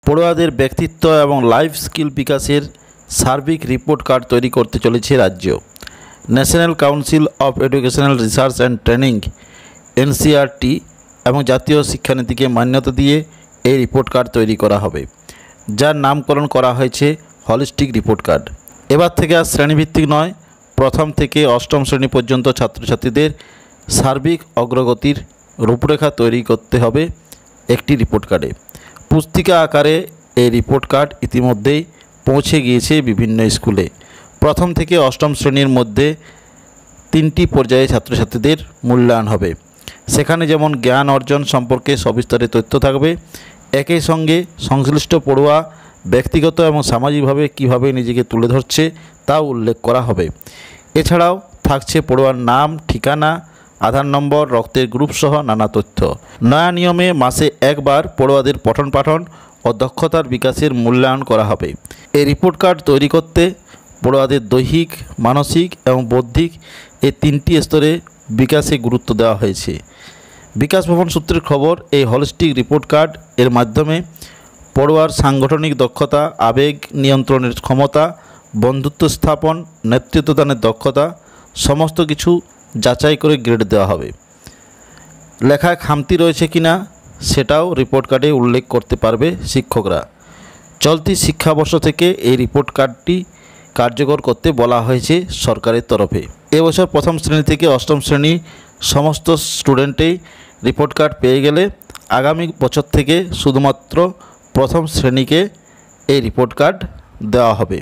পড়ুয়াদের ব্যক্তিত্ব এবং লাইফ স্কিল বিকাশের সার্বিক রিপোর্ট কার্ড তৈরি করতে চলেছে রাজ্য। National council of educational research and training NCERT এবং জাতীয় শিক্ষানীতিকে মান্যতা দিয়ে এই রিপোর্ট কার্ড তৈরি করা হবে, যার নামকরণ করা হয়েছে হলিস্টিক রিপোর্ট কার্ড। এবার থেকে আর শ্রেণীভিত্তিক নয়, প্রথম থেকে অষ্টম শ্রেণী পর্যন্ত ছাত্রছাত্রীদের সার্বিক অগ্রগতির রূপরেখা তৈরি করতে হবে একটি রিপোর্ট কার্ডে। পুস্তিকা আকারে এই রিপোর্ট কার্ড ইতিমধ্যেই পৌঁছে গিয়েছে বিভিন্ন স্কুলে। প্রথম থেকে অষ্টম শ্রেণীর মধ্যে 3টি পর্যায়ে ছাত্রছাত্রীদের মূল্যায়ন হবে। সেখানে যেমন জ্ঞান অর্জন সম্পর্কে সবিস্তারে তথ্য থাকবে, একই সঙ্গে সংশ্লিষ্ট পড়ুয়া ব্যক্তিগত এবং সামাজিকভাবে কীভাবে নিজেকে তুলে ধরছে তাও উল্লেখ করা হবে। এছাড়াও থাকছে পড়ুয়ার নাম, ঠিকানা, আধার নম্বর, রক্তের গ্রুপ সহ নানা তথ্য। নয়া নিয়মে মাসে একবার পড়ুয়াদের পঠন পাঠন ও দক্ষতার বিকাশের মূল্যায়ন করা হবে। এই রিপোর্ট কার্ড তৈরি করতে পড়ুয়াদের দৈহিক, মানসিক এবং বৌদ্ধিক এই 3টি স্তরে বিকাশে গুরুত্ব দেওয়া হয়েছে। বিকাশ ভবন সূত্রের খবর, এই হলিস্টিক রিপোর্ট কার্ড এর মাধ্যমে পড়ুয়ার সাংগঠনিক দক্ষতা, আবেগ নিয়ন্ত্রণের ক্ষমতা, বন্ধুত্ব স্থাপন, নেতৃত্বদানের দক্ষতা সমস্ত কিছু যাচাই করে গ্রেড দেওয়া হবে। লেখায় খামতি রয়েছে কিনা সেটাও রিপোর্ট কার্ডে উল্লেখ করতে পারবে শিক্ষকরা। চলতি শিক্ষাবর্ষ থেকে এই রিপোর্ট কার্ডটি কার্যকর করতে বলা হয়েছে সরকারের তরফে। এবছর প্রথম শ্রেণী থেকে অষ্টম শ্রেণী সমস্ত স্টুডেন্টেই রিপোর্ট কার্ড পেয়ে গেলে আগামী বছর থেকে শুধুমাত্র প্রথম শ্রেণীকে এই রিপোর্ট কার্ড দেওয়া হবে।